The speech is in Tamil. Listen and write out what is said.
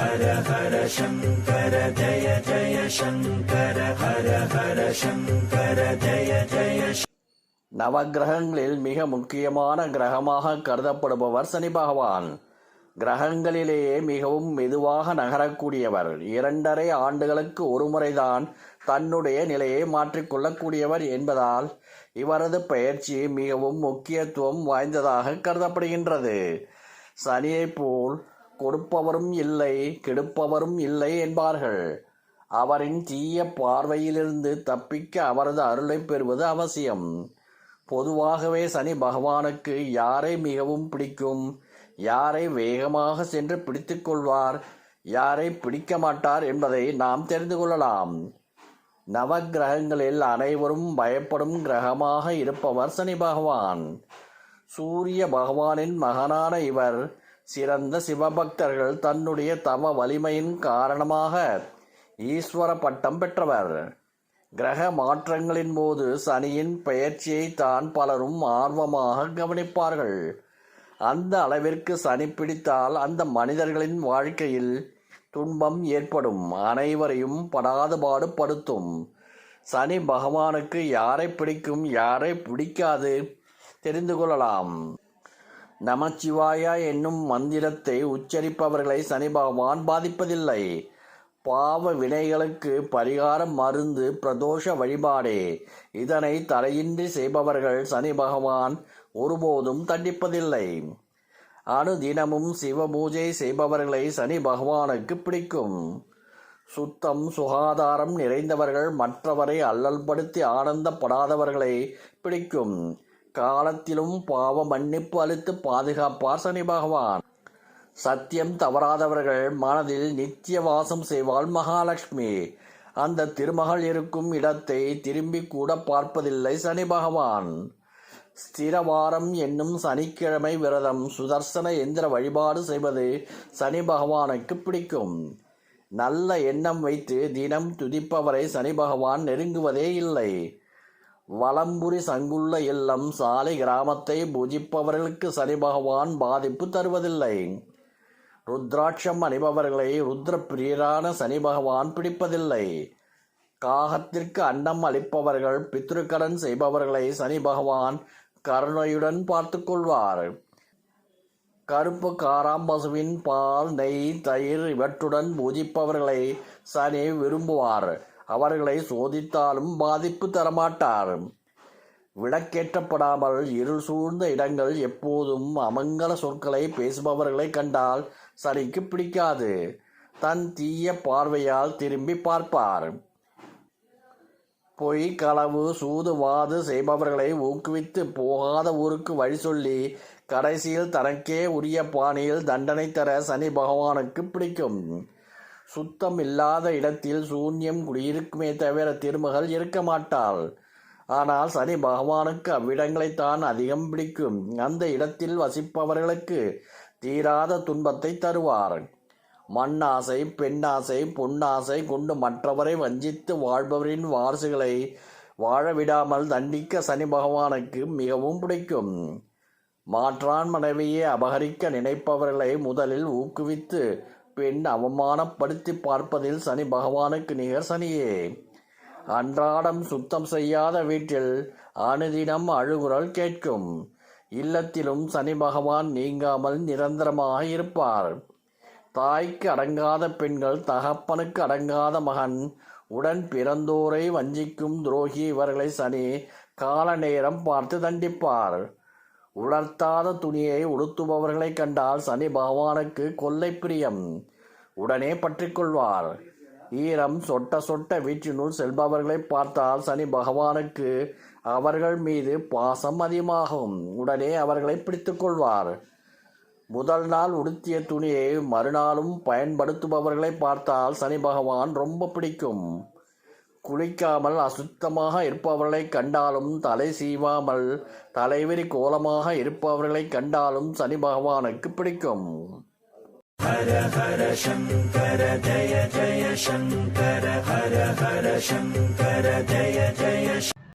ஹர ஹர சங்கர ஜய ஜய சங்கர ஹர ஹர சங்கர ஜய ஜய. நவக்கிரகங்களில் மிக முக்கியமான கிரகமாக கருதப்படுபவர் சனி பகவான். கிரகங்களிலேயே மிகவும் மெதுவாக நகரக்கூடியவர். 2.5 ஆண்டுகளுக்கு ஒரு முறைதான் தன்னுடைய நிலையை மாற்றிக்கொள்ளக்கூடியவர் என்பதால் இவரது பெயர்ச்சி மிகவும் முக்கியத்துவம் வாய்ந்ததாக கருதப்படுகின்றது. சனியைப் போல் கொடுப்பவரும் இல்லை, கெடுப்பவரும் இல்லை என்பார்கள். அவரின் தீய பார்வையிலிருந்து தப்பிக்க அவரது அருளை பெறுவது அவசியம். பொதுவாகவே சனி பகவானுக்கு யாரை மிகவும் பிடிக்கும், யாரை வேகமாக சென்று பிடித்து கொள்வார், யாரை பிடிக்க மாட்டார் என்பதை நாம் தெரிந்து கொள்ளலாம். நவக்கிரகங்களில் அனைவரும் பயப்படும் கிரகமாக இருப்பவர் சனி பகவான். சூரிய பகவானின் மகனான இவர் சிறந்த சிவபக்தர்கள் தன்னுடைய தவ வலிமையின் காரணமாக ஈஸ்வர பட்டம் பெற்றவர். கிரக மாற்றங்களின் போது சனியின் பெயர்ச்சியை தான் பலரும் ஆர்வமாக கவனிப்பார்கள். அந்த அளவிற்கு சனி பிடித்தால் அந்த மனிதர்களின் வாழ்க்கையில் துன்பம் ஏற்படும், அனைவரையும் படாதுபாடு படுத்தும். சனி பகவானுக்கு யாரை பிடிக்கும், யாரை பிடிக்காது தெரிந்து கொள்ளலாம். நமச்சிவாயா என்னும் மந்திரத்தை உச்சரிப்பவர்களை சனி பகவான் பாதிப்பதில்லை. பாவ வினைகளுக்கு பரிகார மருந்து பிரதோஷ வழிபாடே. இதனை தடையின்றி செய்பவர்கள் சனி பகவான் ஒருபோதும் தண்டிப்பதில்லை. அனுதினமும் சிவ பூஜை செய்பவர்களை சனி பகவானுக்கு பிடிக்கும். சுத்தம் சுகாதாரம் நிறைந்தவர்கள், மற்றவரை அல்லல்படுத்தி ஆனந்தப்படாதவர்களை பிடிக்கும். காலத்திலும் பாவ மன்னிப்பு அளித்து பாதுகாப்பார் சனி பகவான். சத்தியம் தவறாதவர்கள் மனதில் நித்திய வாசம் செய்வாள் மகாலட்சுமி. அந்த திருமகள் இருக்கும் இடத்தை திரும்பி கூட பார்ப்பதில்லை சனி பகவான். ஸ்திரவாரம் என்னும் சனிக்கிழமை விரதம், சுதர்சன எந்திர வழிபாடு செய்வது சனி பகவானுக்கு பிடிக்கும். நல்ல எண்ணம் வைத்து தினம் துதிப்பவரை சனி பகவான் நெருங்குவதே இல்லை. வலம்புரி சங்குள்ள இல்லம் சாலை கிராமத்தை பூஜிப்பவர்களுக்கு சனி பகவான் பாதிப்பு தருவதில்லை. ருத்ராட்சம் அணிபவர்களை ருத்ர பிரியரான சனி பகவான் பிடிப்பதில்லை. காகத்திற்கு அன்னம் அளிப்பவர்கள், பித்ருக்கடன் செய்பவர்களை சனி பகவான் கருணையுடன் பார்த்து கொள்வார். கருப்பு காராம்பசுவின் பால், நெய், தயிர் இவற்றுடன் பூஜிப்பவர்களை சனி விரும்புவார். அவர்களை சோதித்தாலும் பாதிப்பு தரமாட்டார். விளக்கேற்றப்படாமல் இருள் சூழ்ந்த இடங்கள் எப்போதும் அமங்கல சொற்களை பேசுபவர்களை கண்டால் சனிக்கு பிடிக்காது. தன் தீய பார்வையால் திரும்பி பார்ப்பார். பொய், களவு, சூதுவாது செய்பவர்களை ஊக்குவித்து போகாத ஊருக்கு வழி சொல்லி கடைசியில் தனக்கே உரிய பாணியில் தண்டனை தர சனி பகவானுக்கு பிடிக்கும். சுத்தம் இல்லாத இடத்தில் சூன்யம் குடியிருக்குமே தவிர திருமகள் இருக்க மாட்டாள். ஆனால் சனி பகவானுக்கு அவ்விடங்களைத்தான் அதிகம் பிடிக்கும். அந்த இடத்தில் வசிப்பவர்களுக்கு தீராத துன்பத்தை தருவார். மண்ணாசை, பெண்ணாசை, பொன்னாசை கொண்டு மற்றவரை வஞ்சித்து வாழ்பவரின் வாரிசுகளை வாழவிடாமல் தண்டிக்க சனி பகவானுக்கு மிகவும் பிடிக்கும். மாற்றான் மனைவியை அபகரிக்க நினைப்பவர்களை முதலில் ஊக்குவித்து பின் அவமானப்படுத்தி பார்ப்பதில் சனி பகவானுக்கு நிகர் சனியே. அன்றாடம் சுத்தம் செய்யாத வீட்டில் அனுதினம் அழுகுரல் கேட்கும். இல்லத்திலும் சனி பகவான் நீங்காமல் நிரந்தரமாக இருப்பார். தாய்க்கு அடங்காத பெண்கள், தகப்பனுக்கு அடங்காத மகன், உடன் பிறந்தோரை வஞ்சிக்கும் துரோகி இவர்களை சனி கால நேரம் பார்த்து தண்டிப்பார். உலர்த்தாத துணியை உடுத்துபவர்களை கண்டால் சனி பகவானுக்கு கொள்ளை பிரியம். உடனே பற்றி கொள்வார். ஈரம் சொட்ட சொட்ட வீட்டினுள் செல்பவர்களை பார்த்தால் சனி பகவானுக்கு அவர்கள் மீது பாசம் அதிகமாகும். உடனே அவர்களை பிடித்து கொள்வார். முதல் நாள் உடுத்திய துணியை மறுநாளும் பயன்படுத்துபவர்களை பார்த்தால் சனி பகவான் ரொம்ப பிடிக்கும். குளிக்காமல் அசுத்தமாக இருப்பவர்களை கண்டாலும், தலை சீவாமல் தலைவிரி கோலமாக இருப்பவர்களை கண்டாலும் சனி பகவானுக்கு பிடிக்கும். ஹர ஹர சங்கர ஜய ஜய சங்கர ஹர ஹர சங்கர ஜய ஜய